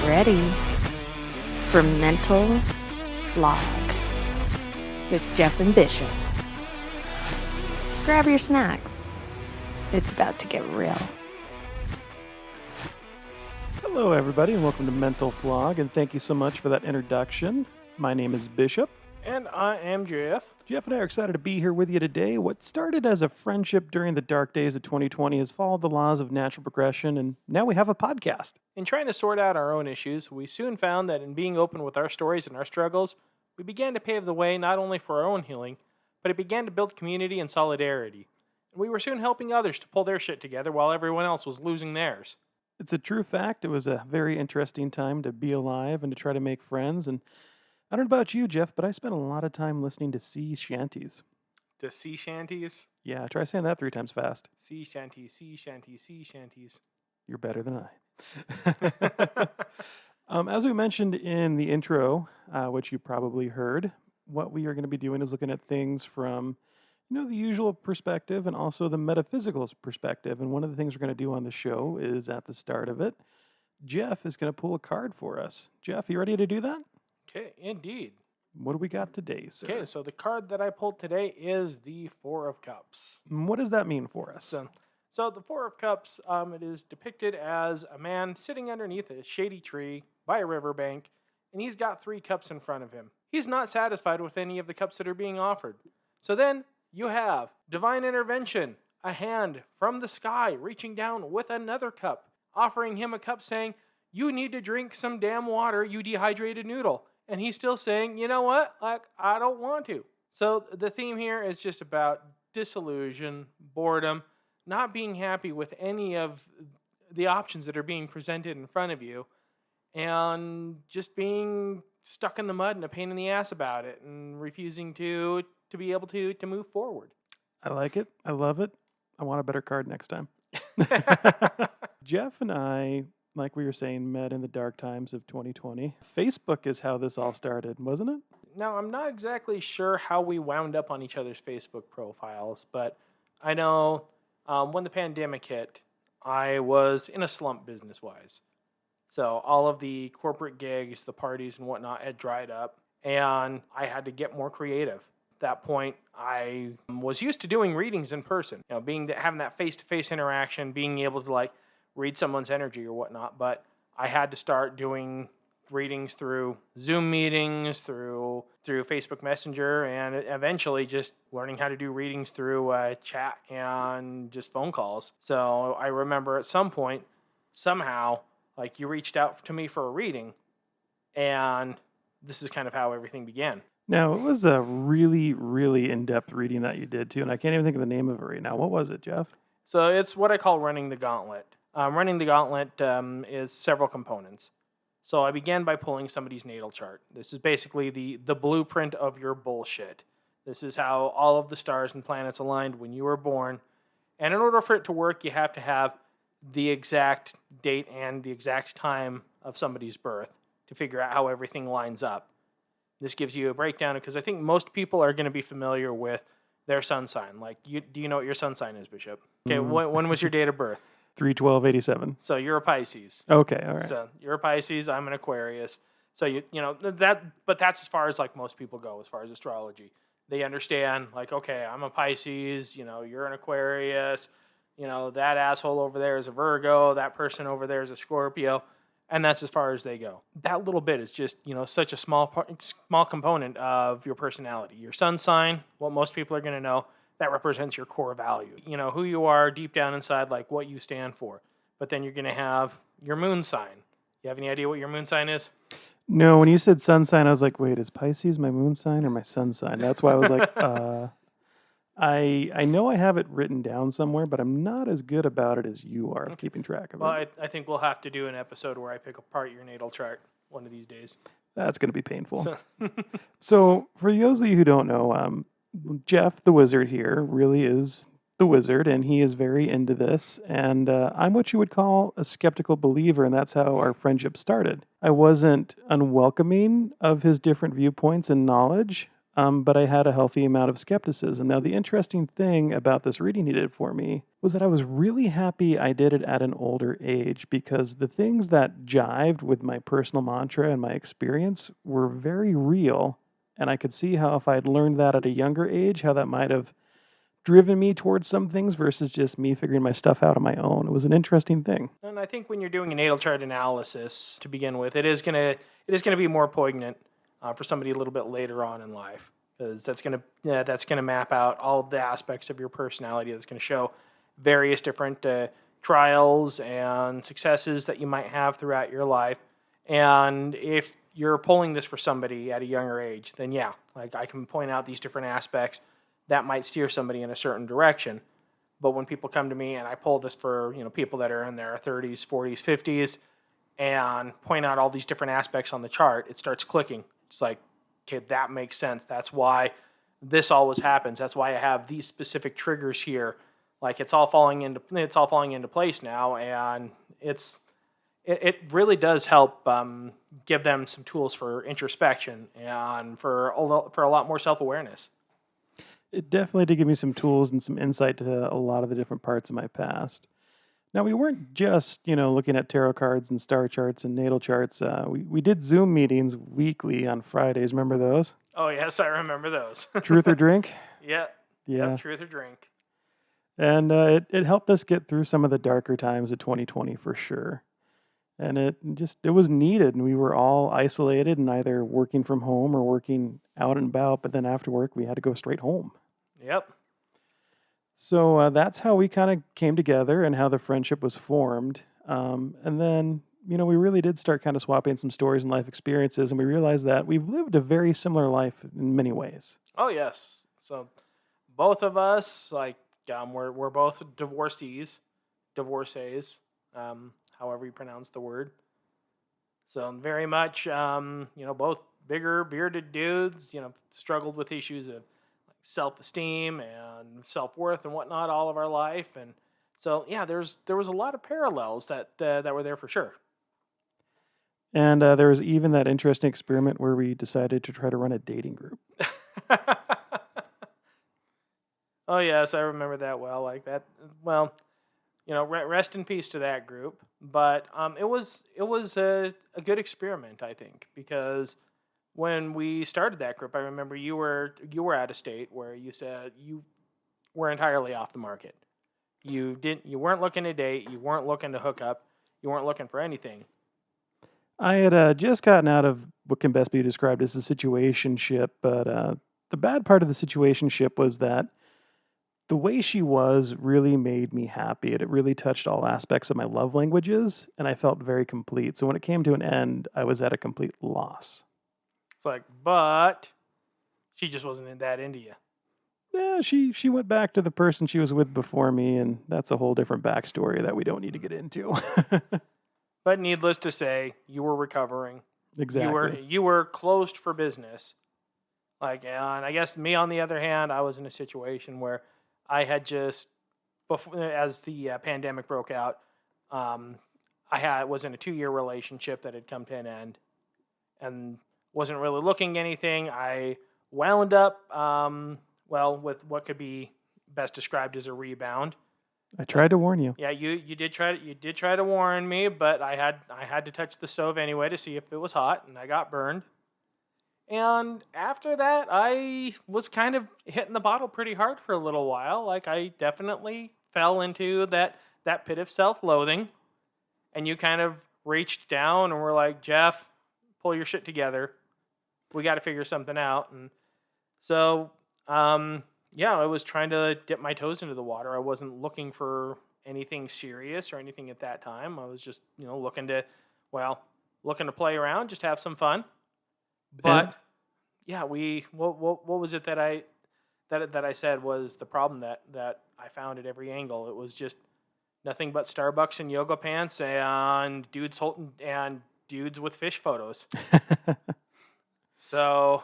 ready for Mental Flog with Jeff and Bishop. Grab your snacks. It's about to get real. Hello, everybody, and welcome to Mental Flog, and thank you so much for that introduction. My name is Bishop. And I am Jeff. Jeff and I are excited to be here with you today. What started as a friendship during the dark days of 2020 has followed the laws of natural progression, and now we have a podcast. In trying to sort out our own issues, we soon found that in being open with our stories and our struggles, we began to pave the way not only for our own healing, but it began to build community and solidarity. And we were soon helping others to pull their shit together while everyone else was losing theirs. It's a true fact. It was a very interesting time to be alive and to try to make friends. And I don't know about you, Jeff, but I spent a lot of time listening to sea shanties. The sea shanties? Yeah, try saying that 3 times fast. Sea shanties, sea shanties, sea shanties. You're better than I. As we mentioned in the intro, which you probably heard, what we are going to be doing is looking at things from the usual perspective and also the metaphysical perspective. And one of the things we're going to do on the show is at the start of it, Jeff is going to pull a card for us. Jeff, you ready to do that? Okay, indeed. What do we got today, sir? Okay, so the card that I pulled today is the Four of Cups. What does that mean for us? So the Four of Cups, it is depicted as a man sitting underneath a shady tree by a riverbank, and he's got 3 cups in front of him. He's not satisfied with any of the cups that are being offered. So then you have divine intervention, a hand from the sky reaching down with another cup, offering him a cup saying, "You need to drink some damn water, you dehydrated noodle." And he's still saying, "You know what? I don't want to." So the theme here is just about disillusion, boredom, not being happy with any of the options that are being presented in front of you, and just being stuck in the mud and a pain in the ass about it and refusing to be able to move forward. I like it. I love it. I want a better card next time. Jeff and I, like we were saying, met in the dark times of 2020. Facebook is how this all started, wasn't it? Now, I'm not exactly sure how we wound up on each other's Facebook profiles, but I know when the pandemic hit, I was in a slump business-wise. So all of the corporate gigs, the parties and whatnot had dried up, and I had to get more creative. At that point, I was used to doing readings in person, having that face-to-face interaction, being able to read someone's energy or whatnot. But I had to start doing readings through Zoom meetings, through Facebook Messenger, and eventually just learning how to do readings through chat and just phone calls. So I remember at some point, somehow, you reached out to me for a reading, and this is kind of how everything began. Now, it was a really, really in-depth reading that you did, too, and I can't even think of the name of it right now. What was it, Jeff? So it's what I call running the gauntlet. Running the gauntlet is several components. So I began by pulling somebody's natal chart. This is basically the blueprint of your bullshit. This is how all of the stars and planets aligned when you were born. And in order for it to work, you have to have the exact date and the exact time of somebody's birth to figure out how everything lines up. This gives you a breakdown because I think most people are going to be familiar with their sun sign. Do you know what your sun sign is, Bishop? Okay, when was your date of birth? 3/12/87. So you're a Pisces. Okay, all right. So you're a Pisces. I'm an Aquarius. So but that's as far as most people go as far as astrology. They understand okay, I'm a Pisces. You're an Aquarius. That asshole over there is a Virgo. That person over there is a Scorpio. And that's as far as they go. That little bit is just, such a small component of your personality. Your sun sign, what most people are going to know, that represents your core value. Who you are deep down inside, what you stand for. But then you're going to have your moon sign. You have any idea what your moon sign is? No, when you said sun sign, I was like, wait, is Pisces my moon sign or my sun sign? That's why I was like, I know I have it written down somewhere, but I'm not as good about it as you are of keeping track of it. Well, I think we'll have to do an episode where I pick apart your natal chart one of these days. That's going to be painful. So for those of you who don't know, Jeff, the wizard here, really is the wizard, and he is very into this. And I'm what you would call a skeptical believer, and that's how our friendship started. I wasn't unwelcoming of his different viewpoints and knowledge. but I had a healthy amount of skepticism. Now, the interesting thing about this reading he did for me was that I was really happy I did it at an older age because the things that jived with my personal mantra and my experience were very real. And I could see how if I'd learned that at a younger age, how that might have driven me towards some things versus just me figuring my stuff out on my own. It was an interesting thing. And I think when you're doing a natal chart analysis to begin with, it is gonna be more poignant for somebody a little bit later on in life, because that's gonna map out all of the aspects of your personality. That's gonna show various different trials and successes that you might have throughout your life. And if you're pulling this for somebody at a younger age, then yeah, like I can point out these different aspects that might steer somebody in a certain direction. But when people come to me and I pull this for people that are in their 30s, 40s, 50s, and point out all these different aspects on the chart, it starts clicking. It's like, okay, that makes sense. That's why this always happens. That's why I have these specific triggers here. Like it's all falling into place now, and it really does help give them some tools for introspection and for a lot more self-awareness. It definitely did give me some tools and some insight to a lot of the different parts of my past. Now, we weren't just, looking at tarot cards and star charts and natal charts. We did Zoom meetings weekly on Fridays. Remember those? Oh yes, I remember those. Truth or drink? Yeah. Yeah. Yep, truth or drink. And it helped us get through some of the darker times of 2020 for sure. And it was needed. And we were all isolated and either working from home or working out and about. But then after work, we had to go straight home. Yep. So that's how we kind of came together and how the friendship was formed. And then, we really did start kind of swapping some stories and life experiences. And we realized that we've lived a very similar life in many ways. Oh yes. So both of us, like, we're both divorcees, however you pronounce the word. So very much, both bigger bearded dudes. Struggled with issues of self-esteem and self-worth and whatnot all of our life, and so yeah, there was a lot of parallels that were there for sure. And there was even that interesting experiment where we decided to try to run a dating group. Oh yes, I remember that well. Like that. Well, rest in peace to that group. But it was a good experiment, I think, because when we started that group, I remember you were out of state, where you said you were entirely off the market. You weren't looking to date, you weren't looking to hook up, you weren't looking for anything. I had just gotten out of what can best be described as a situationship, but the bad part of the situationship was that the way she was really made me happy. It really touched all aspects of my love languages, and I felt very complete. So when it came to an end, I was at a complete loss. It's like, but she just wasn't that into you. Yeah, she went back to the person she was with before me, and that's a whole different backstory that we don't need to get into. But needless to say, you were recovering. Exactly. You were closed for business. Like, and I guess me, on the other hand, I was in a situation where I had just, before, as the pandemic broke out, was in a 2-year relationship that had come to an end, and wasn't really looking anything. I wound up, with what could be best described as a rebound. I tried to warn you. Yeah, you did try to warn me, but I had to touch the stove anyway to see if it was hot, and I got burned. And after that, I was kind of hitting the bottle pretty hard for a little while. Like, I definitely fell into that pit of self-loathing. And you kind of reached down and were like, Jeff, pull your shit together. We got to figure something out. And so, I was trying to dip my toes into the water. I wasn't looking for anything serious or anything at that time. I was just, looking to play around, just have some fun. But yeah, what was it that I said was the problem that I found at every angle? It was just nothing but Starbucks and yoga pants and dudes with fish photos. So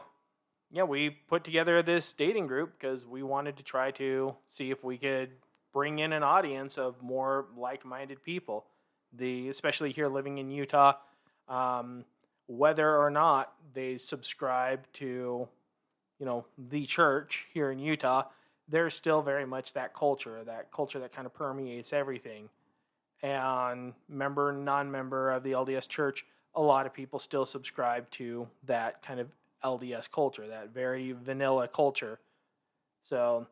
yeah, we put together this dating group because we wanted to try to see if we could bring in an audience of more like-minded people. Especially here living in Utah. Whether or not they subscribe to the church here in Utah, there's still very much that culture that kind of permeates everything. And member, non-member of the LDS church, a lot of people still subscribe to that kind of LDS culture, that very vanilla culture. So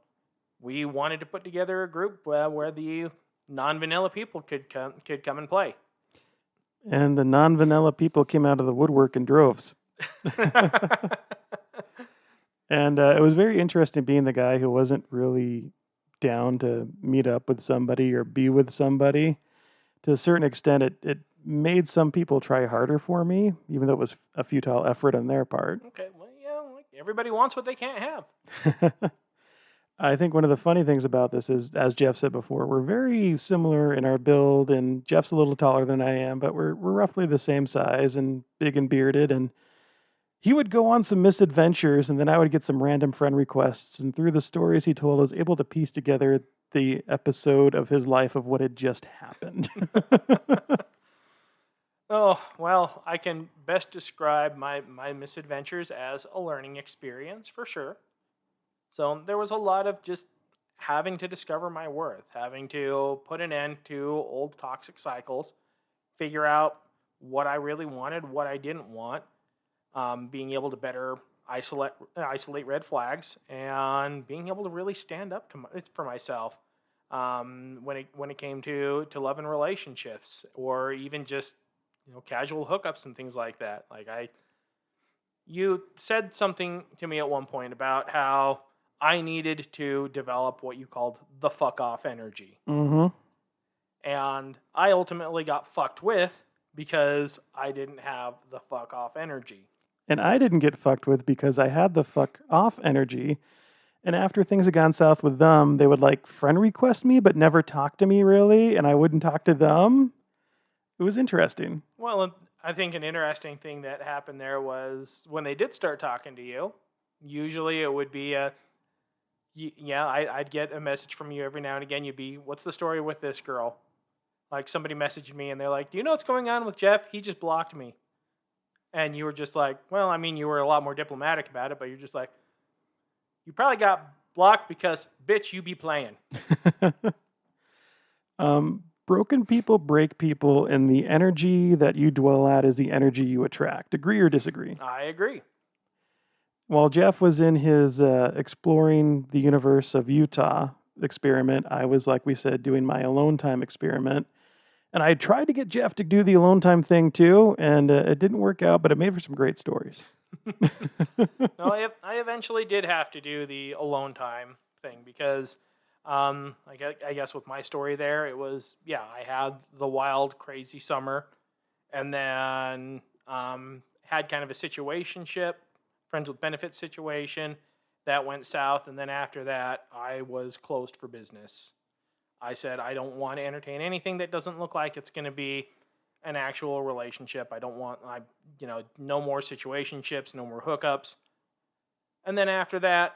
we wanted to put together a group where the non-vanilla people could come and play. And the non-vanilla people came out of the woodwork in droves. And it was very interesting being the guy who wasn't really down to meet up with somebody or be with somebody. To a certain extent, it made some people try harder for me, even though it was a futile effort on their part. Okay, well, like everybody wants what they can't have. I think one of the funny things about this is, as Jeff said before, we're very similar in our build, and Jeff's a little taller than I am, but we're roughly the same size and big and bearded, and he would go on some misadventures, and then I would get some random friend requests, and through the stories he told, I was able to piece together the episode of his life of what had just happened. Oh, well, I can best describe my misadventures as a learning experience, for sure. So there was a lot of just having to discover my worth, having to put an end to old toxic cycles, figure out what I really wanted, what I didn't want, being able to better isolate red flags, and being able to really stand up for myself when it came to love and relationships, or even just casual hookups and things like that. You said something to me at one point about how I needed to develop what you called the fuck off energy. Mm-hmm. And I ultimately got fucked with because I didn't have the fuck off energy. And I didn't get fucked with because I had the fuck off energy. And after things had gone south with them, they would friend request me, but never talk to me really. And I wouldn't talk to them. It was interesting. Well, I think an interesting thing that happened there was when they did start talking to you, usually it would be I'd get a message from you every now and again. You'd be, what's the story with this girl? Like somebody messaged me and they're like, do you know what's going on with Jeff? He just blocked me. And you were just like, well, I mean, you were a lot more diplomatic about it, but you're just like, you probably got blocked because, bitch, you be playing. Broken people break people, and the energy that you dwell at is the energy you attract. Agree or disagree? I agree. While Jeff was in his exploring the universe of Utah experiment, I was, like we said, doing my alone time experiment. And I tried to get Jeff to do the alone time thing too, and it didn't work out, but it made for some great stories. No, I eventually did have to do the alone time thing because I guess with my story there, it was, I had the wild, crazy summer, and then had kind of a situationship, friends with benefits situation, that went south, and then after that, I was closed for business. I said, I don't want to entertain anything that doesn't look like it's going to be an actual relationship. I don't want, no more situationships, no more hookups. And then after that,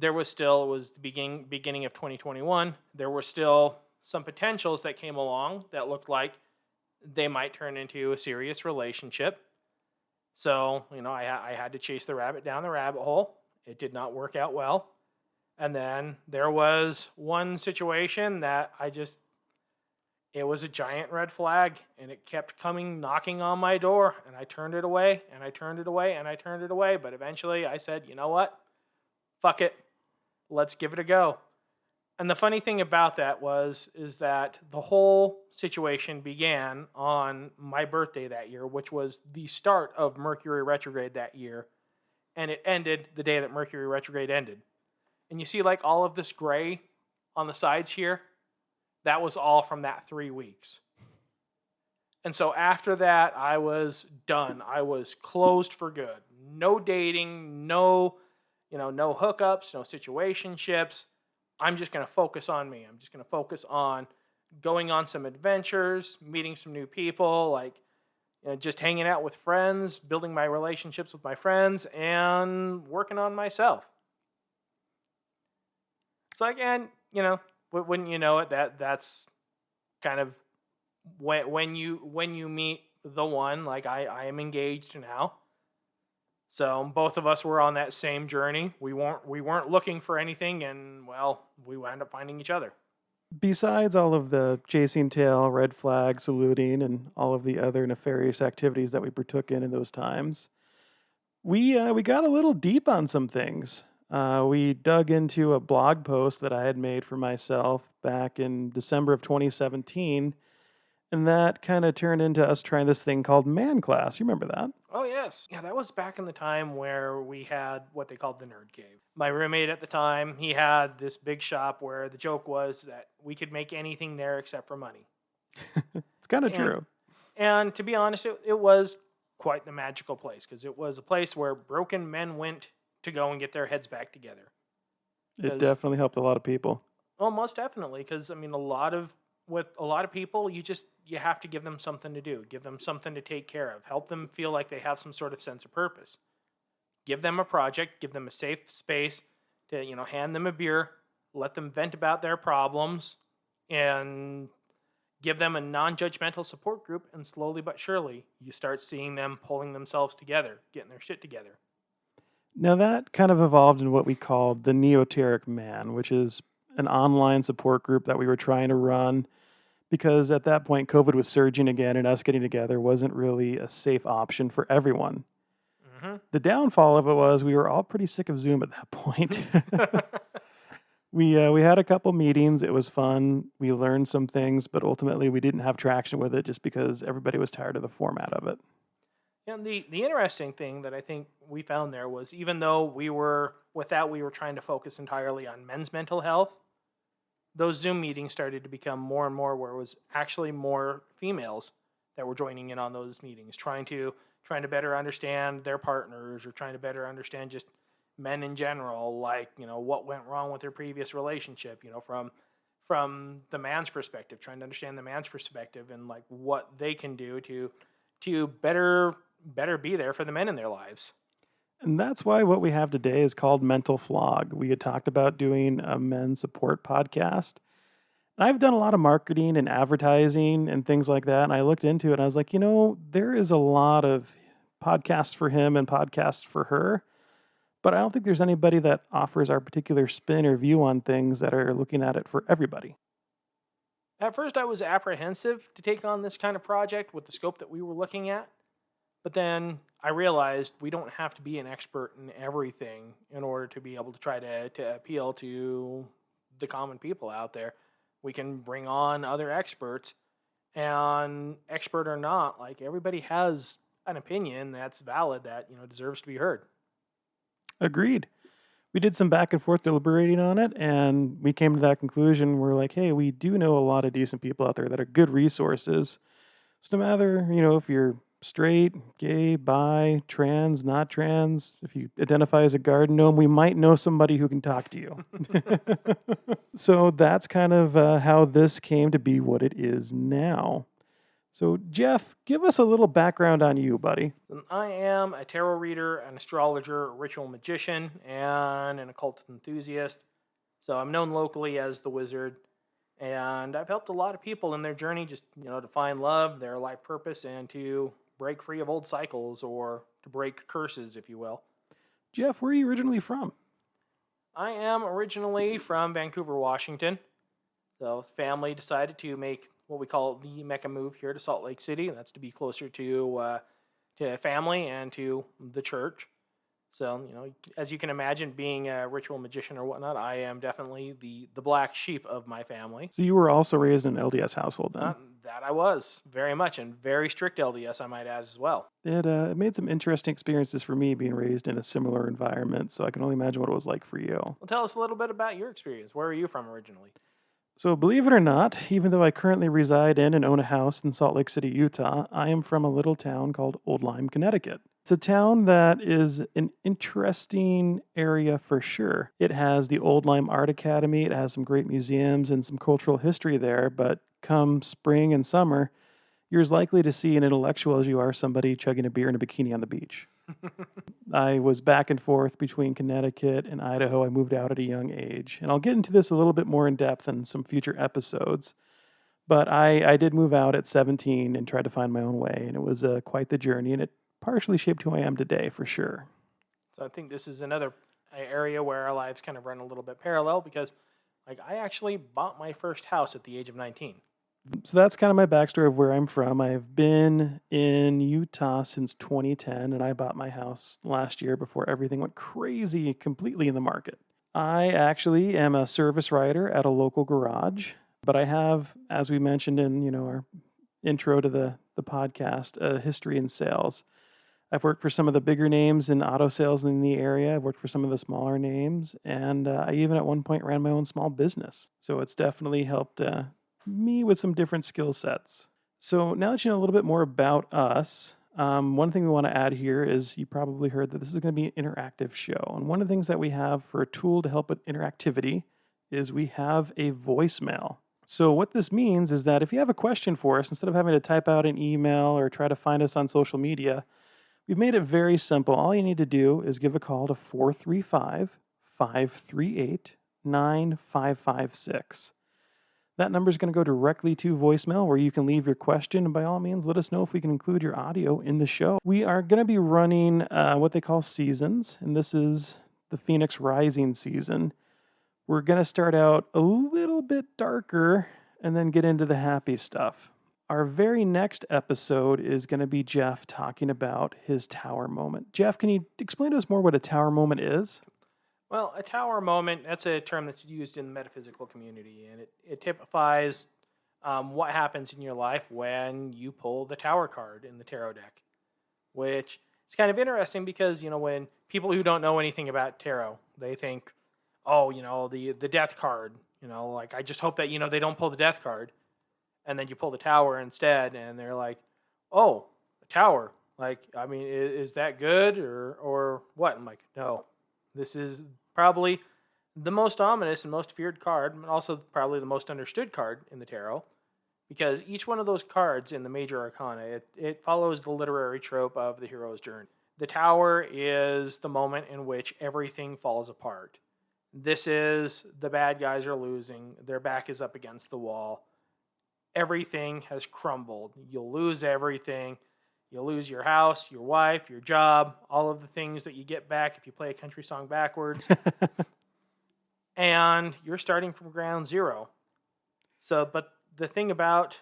it was the beginning of 2021. There were still some potentials that came along that looked like they might turn into a serious relationship. So, I had to chase the rabbit down the rabbit hole. It did not work out well. And then there was one situation that it was a giant red flag, and it kept knocking on my door, and I turned it away, and I turned it away, and I turned it away. But eventually I said, you know what? Fuck it. Let's give it a go. And the funny thing about that is that the whole situation began on my birthday that year, which was the start of Mercury retrograde that year. And it ended the day that Mercury retrograde ended. And you see all of this gray on the sides here? That was all from that 3 weeks. And so after that, I was done. I was closed for good. No dating, no hookups, no situationships. I'm just going to focus on me. I'm just going to focus on going on some adventures, meeting some new people, just hanging out with friends, building my relationships with my friends, and working on myself. It's wouldn't you know it, that's kind of when you meet the one. I am engaged now. So both of us were on that same journey. We weren't looking for anything, and well, we wound up finding each other. Besides all of the chasing tail, red flag, saluting, and all of the other nefarious activities that we partook in those times, we got a little deep on some things. We dug into a blog post that I had made for myself back in December of 2017, and that kind of turned into us trying this thing called Man Class. You remember that? Oh yes, yeah, that was back in the time where we had what they called the Nerd Cave. My roommate at the time, he had this big shop where the joke was that we could make anything there except for money. It's kind of And true. and to be honest, it was quite the magical place because it was a place where broken men went to go and get their heads back together. It Because definitely helped a lot of people. well, most definitely, because I mean, with a lot of people, you have to give them something to do, give them something to take care of, help them feel like they have some sort of sense of purpose. Give them a project, give them a safe space to hand them a beer, let them vent about their problems, and give them a non-judgmental support group. And slowly but surely, you start seeing them pulling themselves together, getting their shit together. Now, that kind of evolved in what we called the Neoteric Man, which is an online support group that we were trying to run because at that point, COVID was surging again, and us getting together wasn't really a safe option for everyone. Hmm. The downfall of it was we were all pretty sick of Zoom at that point. We had a couple meetings. It was fun. We learned some things, but ultimately we didn't have traction with it just because everybody was tired of the format of it. And the interesting thing that I think we found there was even though we were trying to focus entirely on men's mental health, those Zoom meetings started to become more and more where it was actually more females that were joining in on those meetings, trying to better understand their partners or trying to better understand just men in general, like, what went wrong with their previous relationship, from the man's perspective, trying to understand the man's perspective and like what they can do to better be there for the men in their lives. And that's why what we have today is called Mental Flog. We had talked about doing a men's support podcast. I've done a lot of marketing and advertising and things like that. And I looked into it and I was like, there is a lot of podcasts for him and podcasts for her. But I don't think there's anybody that offers our particular spin or view on things that are looking at it for everybody. At first, I was apprehensive to take on this kind of project with the scope that we were looking at. But then I realized we don't have to be an expert in everything in order to be able to try to appeal to the common people out there. We can bring on other experts, and expert or not, like everybody has an opinion that's valid that deserves to be heard. Agreed. We did some back and forth deliberating on it, and we came to that conclusion. We're like, hey, we do know a lot of decent people out there that are good resources. So no matter, if you're straight, gay, bi, trans, not trans, if you identify as a garden gnome, we might know somebody who can talk to you. So that's kind of how this came to be what it is now. So Jeff, give us a little background on you, buddy. I am a tarot reader, an astrologer, a ritual magician, and an occult enthusiast. So I'm known locally as the Wizard, and I've helped a lot of people in their journey just, to find love, their life purpose, and to break free of old cycles or to break curses, if you will. Jeff, where are you originally from? I am originally from Vancouver, Washington. So family decided to make what we call the Mecca move here to Salt Lake City, and that's to be closer to family and to the church. So, as you can imagine, being a ritual magician or whatnot, I am definitely the black sheep of my family. So you were also raised in an LDS household then? That I was, very much, and very strict LDS, I might add as well. It made some interesting experiences for me being raised in a similar environment, so I can only imagine what it was like for you. Well, tell us a little bit about your experience. Where are you from originally? So believe it or not, even though I currently reside in and own a house in Salt Lake City, Utah, I am from a little town called Old Lyme, Connecticut. It's a town that is an interesting area for sure. It has the Old Lyme Art Academy, it has some great museums and some cultural history there, but come spring and summer, you're as likely to see an intellectual as you are somebody chugging a beer in a bikini on the beach. I was back and forth between Connecticut and Idaho. I moved out at a young age. And I'll get into this a little bit more in depth in some future episodes. But I did move out at 17 and tried to find my own way. And it was quite the journey. And it partially shaped who I am today, for sure. So I think this is another area where our lives kind of run a little bit parallel because, like, I actually bought my first house at the age of 19. So that's kind of my backstory of where I'm from. I've been in Utah since 2010, and I bought my house last year before everything went crazy completely in the market. I actually am a service writer at a local garage, but I have, as we mentioned in our intro to the podcast, a history in sales. I've worked for some of the bigger names in auto sales in the area. I've worked for some of the smaller names, and I even at one point ran my own small business. So it's definitely helped me with some different skill sets. So now that you know a little bit more about us, one thing we want to add here is you probably heard that this is going to be an interactive show. And one of the things that we have for a tool to help with interactivity is we have a voicemail. So what this means is that if you have a question for us, instead of having to type out an email or try to find us on social media, we've made it very simple. All you need to do is give a call to 435-538-9556. That number is going to go directly to voicemail where you can leave your question. And by all means, let us know if we can include your audio in the show. We are going to be running what they call seasons, and this is the Phoenix Rising season. We're going to start out a little bit darker and then get into the happy stuff. Our very next episode is going to be Jeff talking about his tower moment. Jeff, can you explain to us more what a tower moment is? Well, a tower moment, that's a term that's used in the metaphysical community, and it typifies what happens in your life when you pull the tower card in the tarot deck, which is kind of interesting because, when people who don't know anything about tarot, they think, oh, the death card, like, I just hope that, they don't pull the death card, and then you pull the tower instead, and they're like, oh, a tower, like, I mean, is that good or what? I'm like, no, this is probably the most ominous and most feared card, and also probably the most understood card in the tarot, because each one of those cards in the major arcana, it follows the literary trope of the hero's journey. The tower is the moment in which everything falls apart. This is the bad guys are losing, their back is up against the wall, everything has crumbled, you'll lose everything. You'll lose your house, your wife, your job, all of the things that you get back if you play a country song backwards. And you're starting from ground zero. So, but the thing about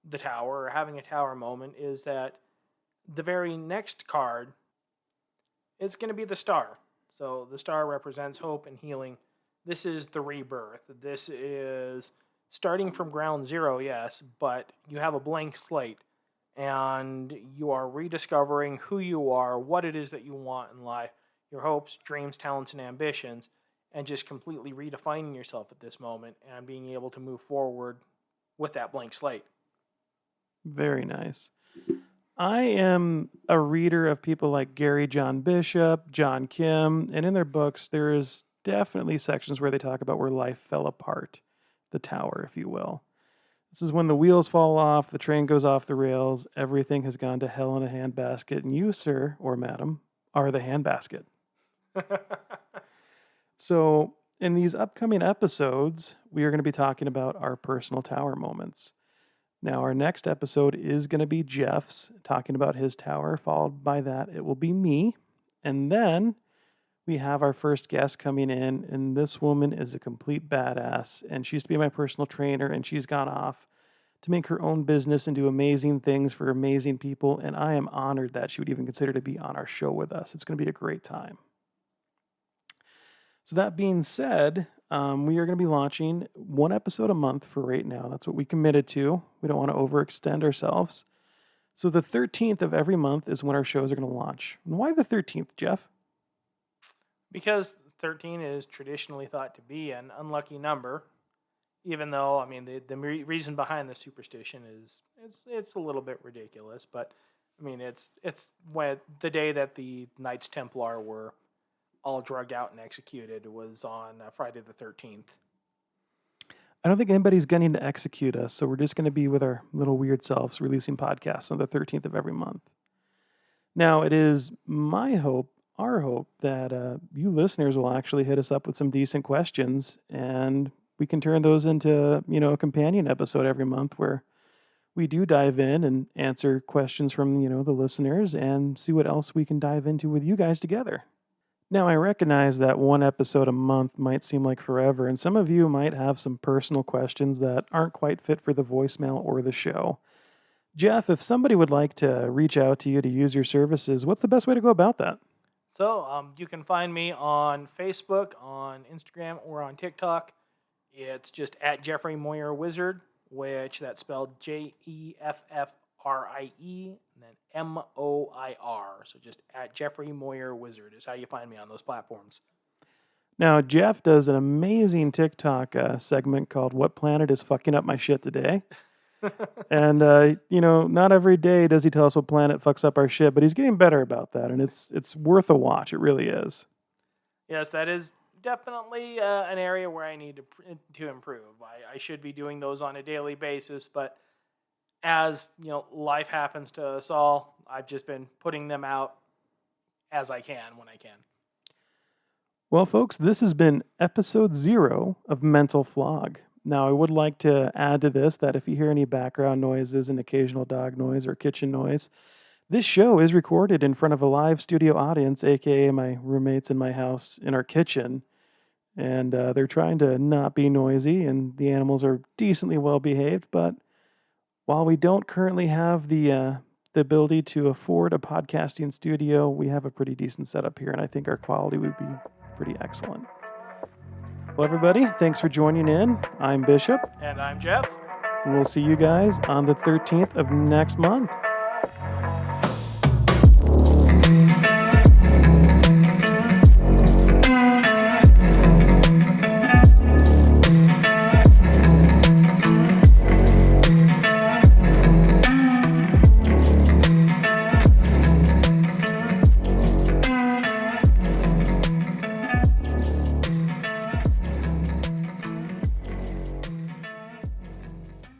the tower, or having a tower moment, is that the very next card is going to be the star. So the star represents hope and healing. This is the rebirth. This is starting from ground zero, yes, but you have a blank slate. And you are rediscovering who you are, what it is that you want in life, your hopes, dreams, talents, and ambitions, and just completely redefining yourself at this moment and being able to move forward with that blank slate. Very nice. I am a reader of people like Gary John Bishop, John Kim, and in their books, there is definitely sections where they talk about where life fell apart, the tower, if you will. This is when the wheels fall off, the train goes off the rails, everything has gone to hell in a handbasket, and you, sir, or madam, are the handbasket. So, in these upcoming episodes, we are going to be talking about our personal tower moments. Now, our next episode is going to be Jeff's, talking about his tower. Followed by that, it will be me. And then we have our first guest coming in, and this woman is a complete badass, and she used to be my personal trainer, and she's gone off to make her own business and do amazing things for amazing people, and I am honored that she would even consider to be on our show with us. It's going to be a great time. So that being said, we are going to be launching one episode a month for right now. That's what we committed to. We don't want to overextend ourselves. So the 13th of every month is when our shows are going to launch. And why the 13th, Jeff? Because 13 is traditionally thought to be an unlucky number, even though, I mean, the reason behind the superstition is it's a little bit ridiculous, but I mean, it's when the day that the Knights Templar were all drugged out and executed was on Friday the 13th. I don't think anybody's gunning to execute us, so we're just going to be with our little weird selves releasing podcasts on the 13th of every month. Now, it is my hope, our hope, that you listeners will actually hit us up with some decent questions, and we can turn those into, a companion episode every month where we do dive in and answer questions from, the listeners and see what else we can dive into with you guys together. Now, I recognize that one episode a month might seem like forever, and some of you might have some personal questions that aren't quite fit for the voicemail or the show. Jeff, if somebody would like to reach out to you to use your services, what's the best way to go about that? So you can find me on Facebook, on Instagram, or on TikTok. It's just at Jeffrey Moyer Wizard, which that's spelled Jeffrie and then Moir. So just at Jeffrey Moyer Wizard is how you find me on those platforms. Now, Jeff does an amazing TikTok segment called What Planet is Fucking Up My Shit Today? And, not every day does he tell us what planet fucks up our shit, but he's getting better about that, and it's worth a watch. It really is. Yes, that is definitely an area where I need to improve. I should be doing those on a daily basis, but as life happens to us all, I've just been putting them out as I can when I can. Well, folks, this has been episode 0 of Mental Flog. Now, I would like to add to this that if you hear any background noises, an occasional dog noise or kitchen noise, this show is recorded in front of a live studio audience, aka my roommates in my house in our kitchen. And they're trying to not be noisy, and the animals are decently well behaved. But while we don't currently have the ability to afford a podcasting studio, we have a pretty decent setup here, and I think our quality would be pretty excellent. Well, everybody, thanks for joining in. I'm Bishop. And I'm Jeff. And we'll see you guys on the 13th of next month.